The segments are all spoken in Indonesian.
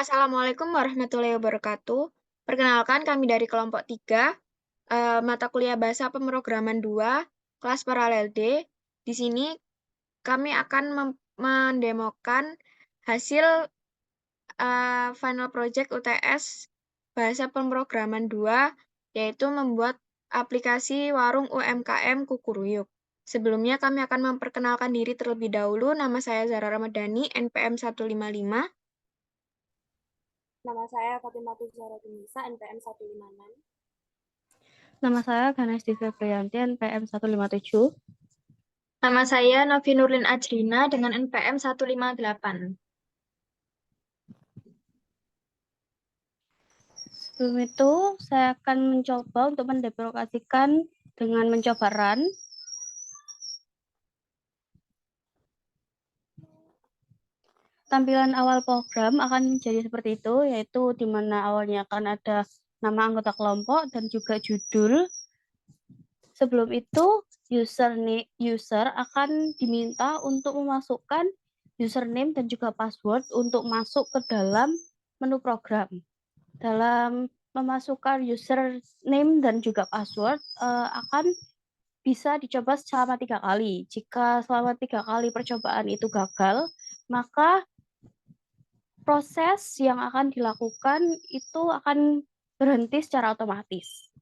Assalamualaikum warahmatullahi wabarakatuh. Perkenalkan kami dari kelompok 3, mata kuliah Bahasa Pemrograman 2, kelas paralel D. Di sini kami akan mendemokan hasil final project UTS Bahasa Pemrograman 2, yaitu membuat aplikasi warung UMKM Kukuruyuk. Sebelumnya kami akan memperkenalkan diri terlebih dahulu. Nama saya Zara Ramadhani, NPM 155. Nama saya Fatimah Zahra Tunisa, NPM 156. Nama saya Ganesdi Febrianti, NPM 157. Nama saya Novi Nurlin Ajrina dengan NPM 158. Sebelum itu, saya akan mencoba untuk mendeployasikan dengan mencoba run. Tampilan awal program akan menjadi seperti itu, yaitu di mana awalnya akan ada nama anggota kelompok dan juga judul. Sebelum itu, user akan diminta untuk memasukkan username dan juga password untuk masuk ke dalam menu program. Dalam memasukkan username dan juga password akan bisa dicoba selama 3 kali. Jika selama 3 kali percobaan itu gagal, maka proses yang akan dilakukan itu akan berhenti secara otomatis.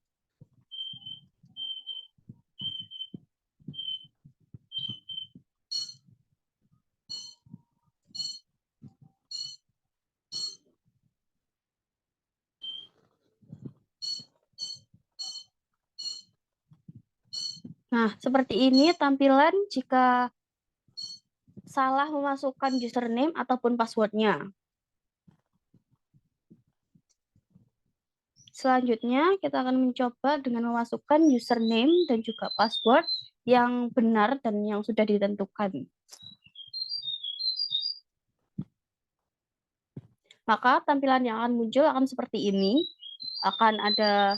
Nah, seperti ini tampilan jika salah memasukkan username ataupun password-nya. Selanjutnya, kita akan mencoba dengan memasukkan username dan juga password yang benar dan yang sudah ditentukan. Maka tampilan yang akan muncul akan seperti ini. Akan ada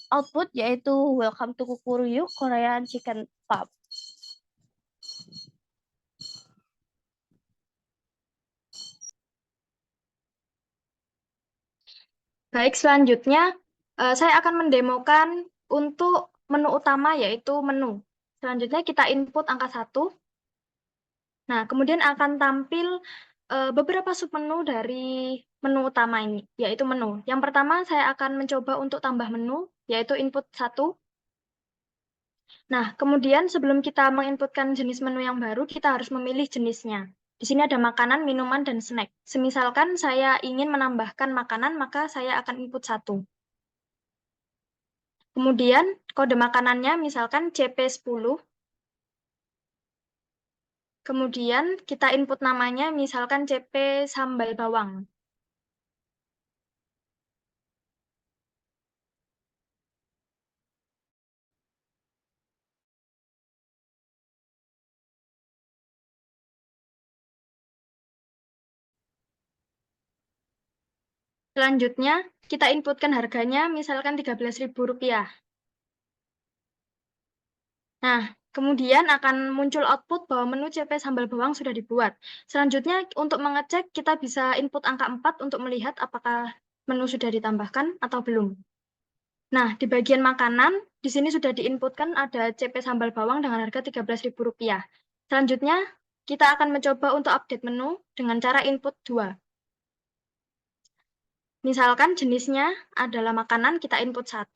output yaitu Welcome to Kukuruyuk Korean Chicken Pub. Baik, selanjutnya saya akan mendemokan untuk menu utama yaitu menu. Selanjutnya kita input angka 1. Nah, kemudian akan tampil beberapa submenu dari menu utama ini, yaitu menu. Yang pertama saya akan mencoba untuk tambah menu, yaitu input 1. Nah, kemudian sebelum kita menginputkan jenis menu yang baru, kita harus memilih jenisnya. Di sini ada makanan, minuman, dan snack. Semisalkan saya ingin menambahkan makanan, maka saya akan input 1. Kemudian kode makanannya misalkan CP10. Kemudian kita input namanya misalkan CP sambal bawang. Selanjutnya, kita inputkan harganya misalkan Rp13.000. Nah, kemudian akan muncul output bahwa menu CP sambal bawang sudah dibuat. Selanjutnya, untuk mengecek, kita bisa input angka 4 untuk melihat apakah menu sudah ditambahkan atau belum. Nah, di bagian makanan, di sini sudah diinputkan ada CP sambal bawang dengan harga Rp13.000. Selanjutnya, kita akan mencoba untuk update menu dengan cara input 2. Misalkan jenisnya adalah makanan, kita input 1.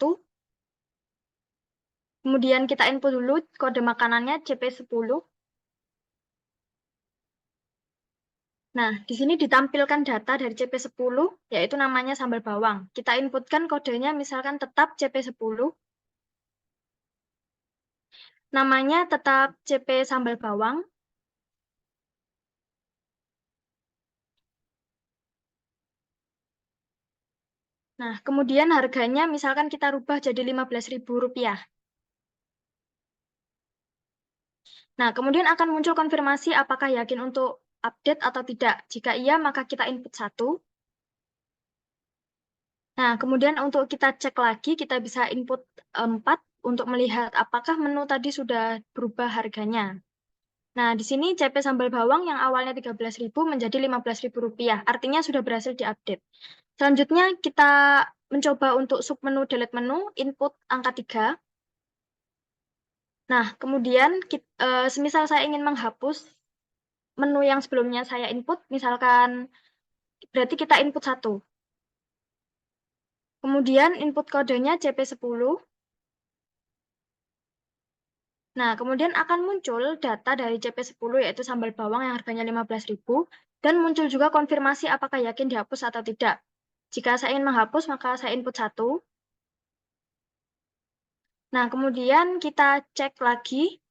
Kemudian kita input dulu kode makanannya CP10. Nah, di sini ditampilkan data dari CP10, yaitu namanya sambal bawang. Kita inputkan kodenya misalkan tetap CP10. Namanya tetap CP sambal bawang. Nah, kemudian harganya misalkan kita rubah jadi Rp15.000. Nah, kemudian akan muncul konfirmasi apakah yakin untuk update atau tidak. Jika iya, maka kita input 1. Nah, kemudian untuk kita cek lagi, kita bisa input 4 untuk melihat apakah menu tadi sudah berubah harganya. Nah, di sini CP sambal bawang yang awalnya 13.000 menjadi Rp15.000. Artinya sudah berhasil diupdate. Selanjutnya kita mencoba untuk submenu delete menu, input angka 3. Nah, kemudian semisal saya ingin menghapus menu yang sebelumnya saya input, misalkan berarti kita input 1. Kemudian input kodenya CP10. Nah, kemudian akan muncul data dari CP10 yaitu sambal bawang yang harganya 15.000 dan muncul juga konfirmasi apakah yakin dihapus atau tidak. Jika saya ingin menghapus, maka saya input 1. Nah, kemudian kita cek lagi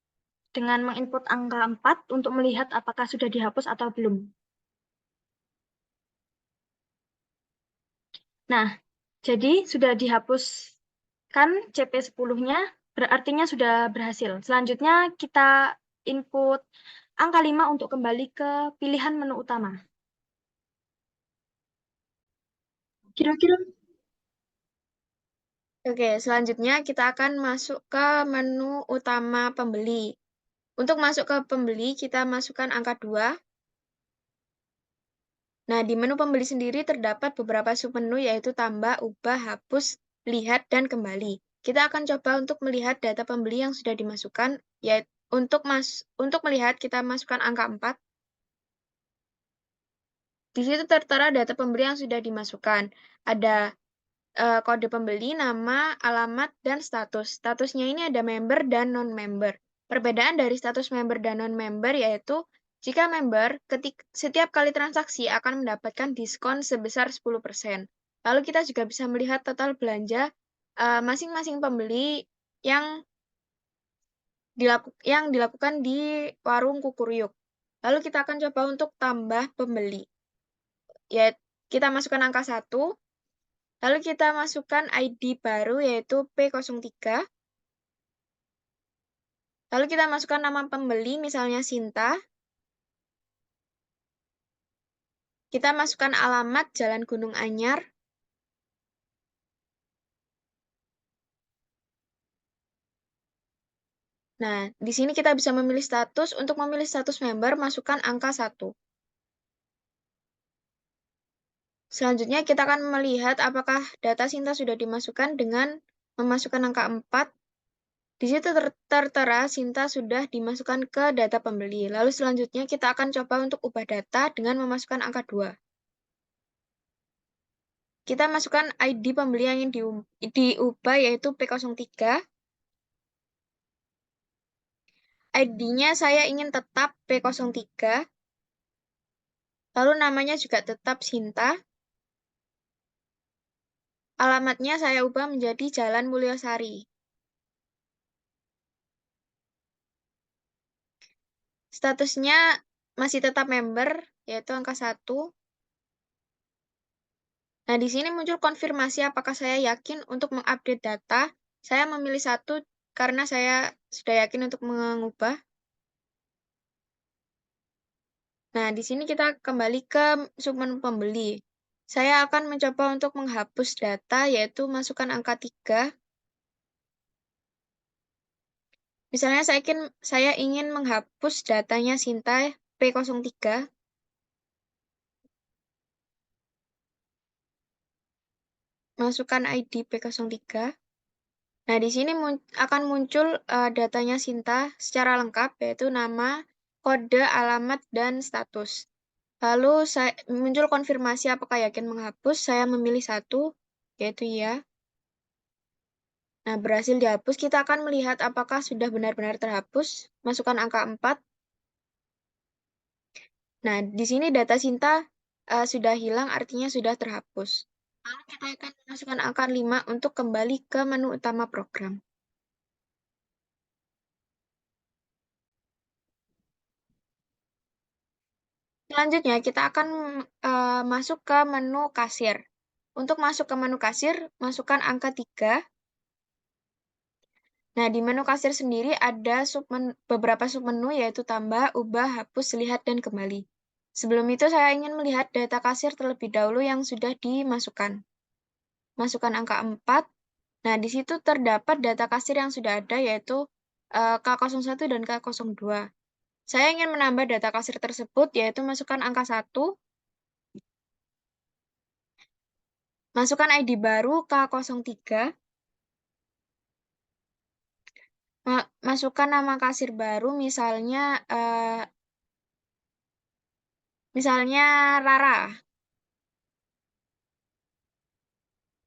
dengan menginput angka 4 untuk melihat apakah sudah dihapus atau belum. Nah, jadi sudah dihapuskan CP10-nya, berartinya sudah berhasil. Selanjutnya kita input angka 5 untuk kembali ke pilihan menu utama. Kira-kira Oke, selanjutnya kita akan masuk ke menu utama pembeli. Untuk masuk ke pembeli, kita masukkan angka 2. Nah, di menu pembeli sendiri terdapat beberapa submenu yaitu tambah, ubah, hapus, lihat, dan kembali. Kita akan coba untuk melihat data pembeli yang sudah dimasukkan, yaitu untuk melihat kita masukkan angka 4. Di situ tertera data pembeli yang sudah dimasukkan. Ada kode pembeli, nama, alamat, dan status. Statusnya ini ada member dan non-member. Perbedaan dari status member dan non-member yaitu jika member, setiap kali transaksi akan mendapatkan diskon sebesar 10%. Lalu kita juga bisa melihat total belanja masing-masing pembeli yang dilakukan di warung Kukuryuk. Lalu kita akan coba untuk tambah pembeli. Ya, kita masukkan angka 1. Lalu kita masukkan ID baru yaitu P03. Lalu kita masukkan nama pembeli misalnya Sinta. Kita masukkan alamat Jalan Gunung Anyar. Nah, di sini kita bisa memilih status. Untuk memilih status member, masukkan angka 1. Selanjutnya kita akan melihat apakah data Sinta sudah dimasukkan dengan memasukkan angka 4. Di situ tertera Sinta sudah dimasukkan ke data pembeli. Lalu selanjutnya kita akan coba untuk ubah data dengan memasukkan angka 2. Kita masukkan ID pembeli yang ingin diubah yaitu P03. ID-nya saya ingin tetap P03. Lalu namanya juga tetap Sinta. Alamatnya saya ubah menjadi Jalan Mulyasari. Statusnya masih tetap member, yaitu angka 1. Nah, di sini muncul konfirmasi apakah saya yakin untuk mengupdate data. Saya memilih 1 karena saya sudah yakin untuk mengubah. Nah, di sini kita kembali ke submenu pembeli. Saya akan mencoba untuk menghapus data, yaitu masukkan angka 3. Misalnya saya ingin menghapus datanya Sinta P03. Masukkan ID P03. Nah, di sini akan muncul datanya Sinta secara lengkap, yaitu nama, kode, alamat, dan status. Lalu muncul konfirmasi apakah yakin menghapus. Saya memilih 1, yaitu ya. Nah, berhasil dihapus. Kita akan melihat apakah sudah benar-benar terhapus. Masukkan angka 4. Nah, di sini data Sinta sudah hilang, artinya sudah terhapus. Lalu kita akan masukkan angka 5 untuk kembali ke menu utama program. Selanjutnya, kita akan masuk ke menu kasir. Untuk masuk ke menu kasir, masukkan angka 3. Nah, di menu kasir sendiri ada beberapa submenu, yaitu tambah, ubah, hapus, lihat, dan kembali. Sebelum itu, saya ingin melihat data kasir terlebih dahulu yang sudah dimasukkan. Masukkan angka 4. Nah, di situ terdapat data kasir yang sudah ada, yaitu K01 dan K02. Saya ingin menambah data kasir tersebut, yaitu masukkan angka 1, masukkan ID baru K03, masukkan nama kasir baru, misalnya Rara.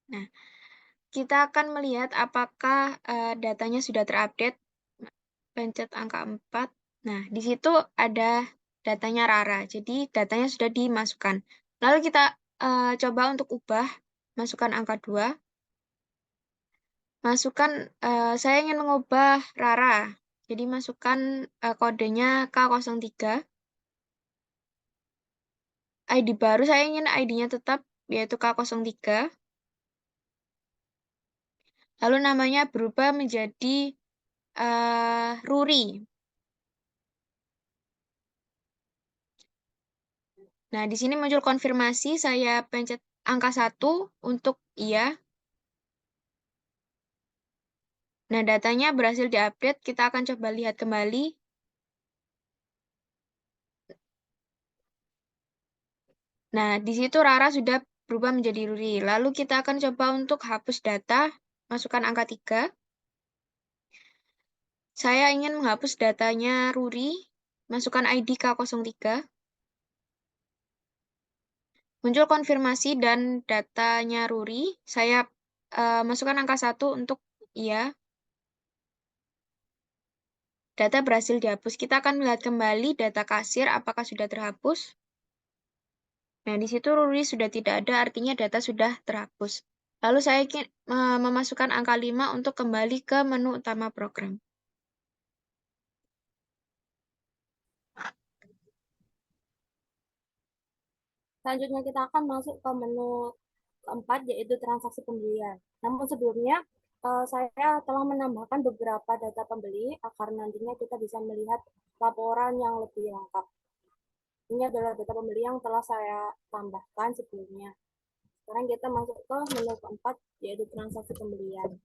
Nah, kita akan melihat apakah datanya sudah terupdate. Pencet angka 4. Nah, di situ ada datanya Rara. Jadi, datanya sudah dimasukkan. Lalu kita coba untuk ubah. Masukkan angka 2. Masukkan, saya ingin mengubah Rara. Jadi, masukkan kodenya K03. ID baru saya ingin ID-nya tetap, yaitu K03. Lalu namanya berubah menjadi Ruri. Nah, di sini muncul konfirmasi, saya pencet angka 1 untuk iya. Nah, datanya berhasil diupdate, kita akan coba lihat kembali. Nah, di situ Rara sudah berubah menjadi Ruri. Lalu kita akan coba untuk hapus data, masukkan angka 3. Saya ingin menghapus datanya Ruri, masukkan ID K03. Muncul konfirmasi dan datanya Ruri, saya masukkan angka 1 untuk iya. Data berhasil dihapus. Kita akan melihat kembali data kasir apakah sudah terhapus. Nah, di situ Ruri sudah tidak ada, artinya data sudah terhapus. Lalu saya ingin memasukkan angka 5 untuk kembali ke menu utama program. Selanjutnya kita akan masuk ke menu keempat, yaitu transaksi pembelian. Namun sebelumnya, saya telah menambahkan beberapa data pembeli agar nantinya kita bisa melihat laporan yang lebih lengkap. Ini adalah data pembeli yang telah saya tambahkan sebelumnya. Sekarang kita masuk ke menu keempat, yaitu transaksi pembelian.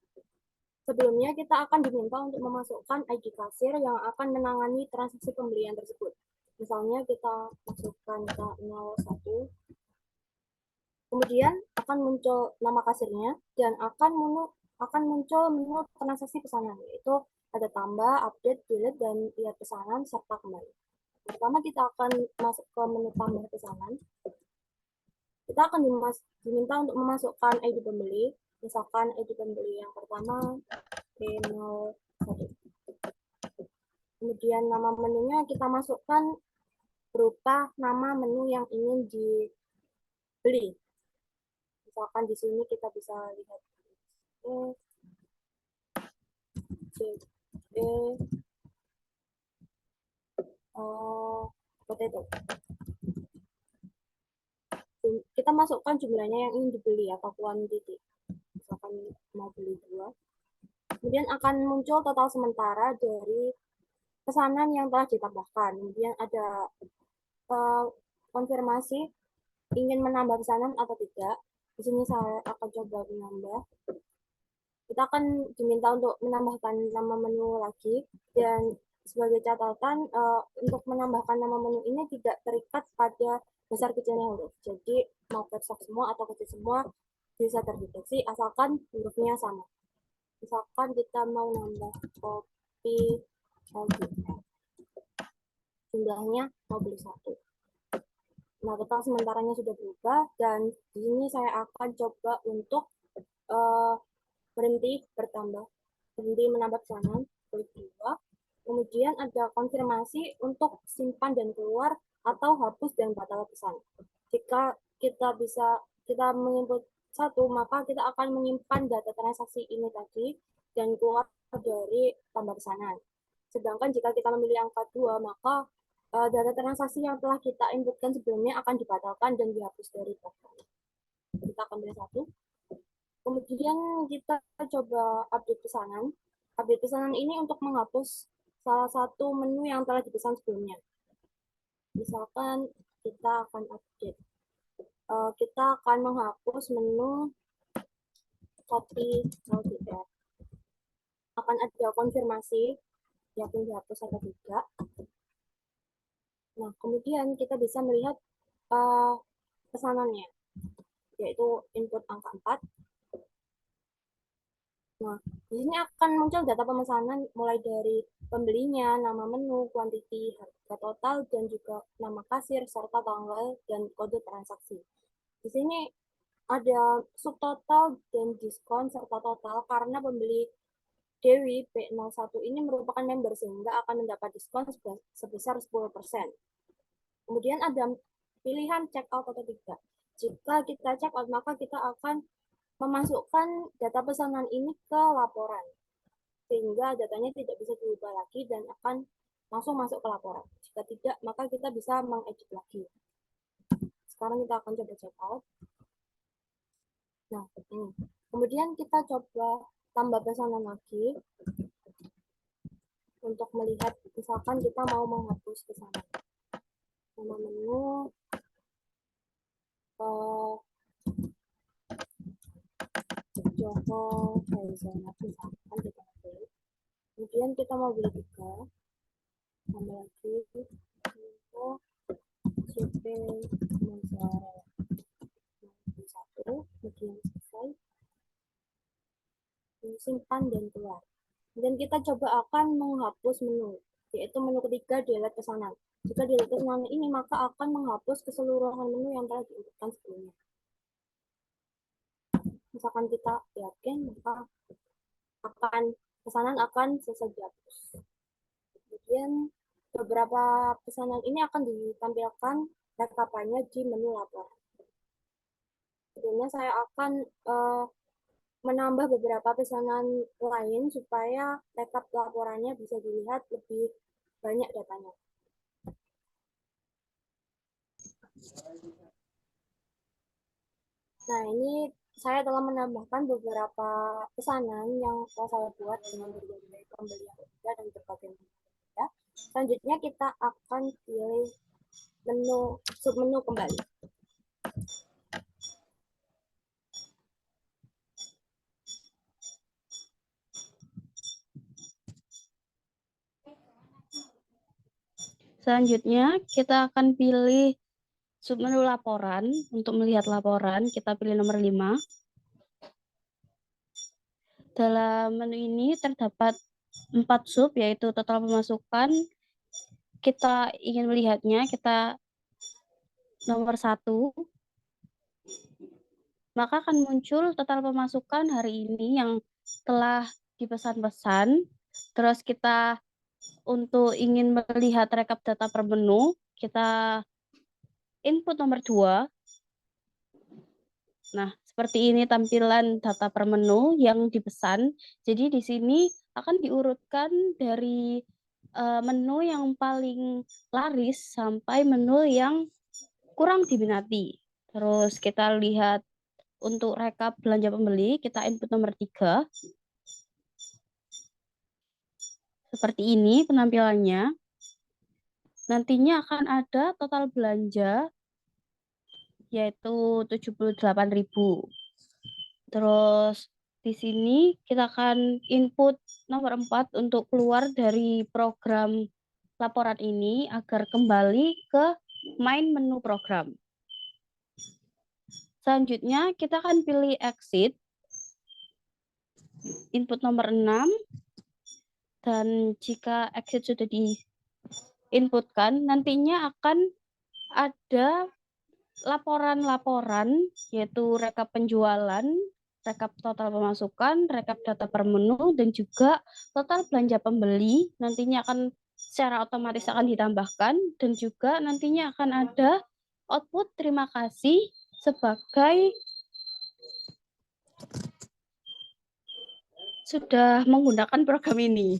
Sebelumnya kita akan diminta untuk memasukkan ID kasir yang akan menangani transaksi pembelian tersebut. Misalnya kita masukkan K01, kemudian akan muncul nama kasirnya dan akan muncul menu transaksi pesanan, yaitu ada tambah, update, delete, dan lihat pesanan, serta kembali. Pertama kita akan masuk ke menu tambah pesanan. Kita akan diminta untuk memasukkan ID pembeli. Misalkan ID pembeli yang pertama P01. Kemudian nama menunya kita masukkan berupa nama menu yang ingin dibeli. Misalkan di sini kita bisa lihat potato. Kita masukkan jumlahnya yang ingin dibeli atau quantity. Misalkan mau beli 2. Kemudian akan muncul total sementara dari pesanan yang telah ditambahkan. Kemudian ada konfirmasi ingin menambah pesanan atau tidak. Di sini saya akan coba menambah. Kita akan diminta untuk menambahkan nama menu lagi, dan sebagai catatan untuk menambahkan nama menu ini tidak terikat pada besar kecilnya huruf. Jadi mau caps lock semua atau kecil semua bisa terdeteksi asalkan hurufnya sama. Misalkan kita mau nambah kopi jumlahnya mau beli 1. Nah, total sementaranya sudah berubah, dan di sini saya akan coba untuk berhenti menambah pesanan, klik 2. Kemudian ada konfirmasi untuk simpan dan keluar atau hapus dan batal pesan. Jika kita menginput 1, maka kita akan menyimpan data transaksi ini tadi dan keluar dari tambah pesanan. Sedangkan jika kita memilih angka 2, maka data transaksi yang telah kita inputkan sebelumnya akan dibatalkan dan dihapus dari program. Kita akan pilih 1. Kemudian kita coba update pesanan. Update pesanan ini untuk menghapus salah satu menu yang telah dipesan sebelumnya. Misalkan kita akan update. Kita akan menghapus menu kopi LDR. Akan ada konfirmasi yakin dihapus atau tidak. Nah, kemudian kita bisa melihat pesanannya, yaitu input angka 4. Nah, di sini akan muncul data pemesanan mulai dari pembelinya, nama menu, kuantiti, harga total, dan juga nama kasir, serta tanggal dan kode transaksi. Di sini ada subtotal dan diskon serta total karena pembeli Dewi P01 ini merupakan member sehingga akan mendapat diskon sebesar 10%. Kemudian ada pilihan check out atau tidak. Jika kita check out, maka kita akan memasukkan data pesanan ini ke laporan, sehingga datanya tidak bisa diubah lagi dan akan langsung masuk ke laporan. Jika tidak, maka kita bisa mengedit lagi. Sekarang kita akan coba check out. Nah, ini. Kemudian kita coba tambah pesanan lagi untuk melihat, misalkan kita mau menghapus pesanan. Nama menu, Joko Hazelnut, misalkan kita pilih. Kemudian kita mau beli 3, tambah lagi untuk shipping mozzarella 1, kemudian selesai, simpan dan keluar. Dan kita coba akan menghapus menu, yaitu menu ketiga, delete pesanan. Jika delete pesanan ini, maka akan menghapus keseluruhan menu yang telah diinputkan sebelumnya. Misalkan kita yakin, maka pesanan akan selesai dihapus. Kemudian beberapa pesanan ini akan ditampilkan rekapannya di menu laporan. Sebelumnya saya akan menambah beberapa pesanan lain supaya rekap laporannya bisa dilihat lebih banyak datanya. Nah, ini saya telah menambahkan beberapa pesanan yang telah saya buat dengan berbagai pembelian dan berbagai media. Selanjutnya kita akan pilih submenu kembali. Selanjutnya, kita akan pilih submenu laporan. Untuk melihat laporan, kita pilih nomor 5. Dalam menu ini terdapat 4 sub, yaitu total pemasukan. Kita ingin melihatnya, kita nomor 1. Maka akan muncul total pemasukan hari ini yang telah dipesan-pesan. Terus kita untuk ingin melihat rekap data per menu, kita input nomor 2. Nah, seperti ini tampilan data per menu yang dipesan. Jadi di sini akan diurutkan dari menu yang paling laris sampai menu yang kurang diminati. Terus kita lihat untuk rekap belanja pembeli, kita input nomor 3. Seperti ini penampilannya. Nantinya akan ada total belanja yaitu 78.000. Terus di sini kita akan input nomor 4 untuk keluar dari program laporan ini agar kembali ke main menu program. Selanjutnya kita akan pilih exit. Input nomor 6. Dan jika exit sudah diinputkan, nantinya akan ada laporan-laporan yaitu rekap penjualan, rekap total pemasukan, rekap data per menu, dan juga total belanja pembeli. Nantinya akan secara otomatis akan ditambahkan, dan juga nantinya akan ada output terima kasih sebagai sudah menggunakan program ini.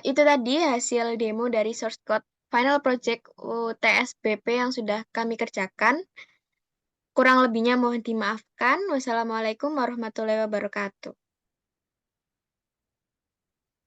Itu tadi hasil demo dari source code final project UTSBP yang sudah kami kerjakan. Kurang lebihnya mohon dimaafkan. Wassalamualaikum warahmatullahi wabarakatuh.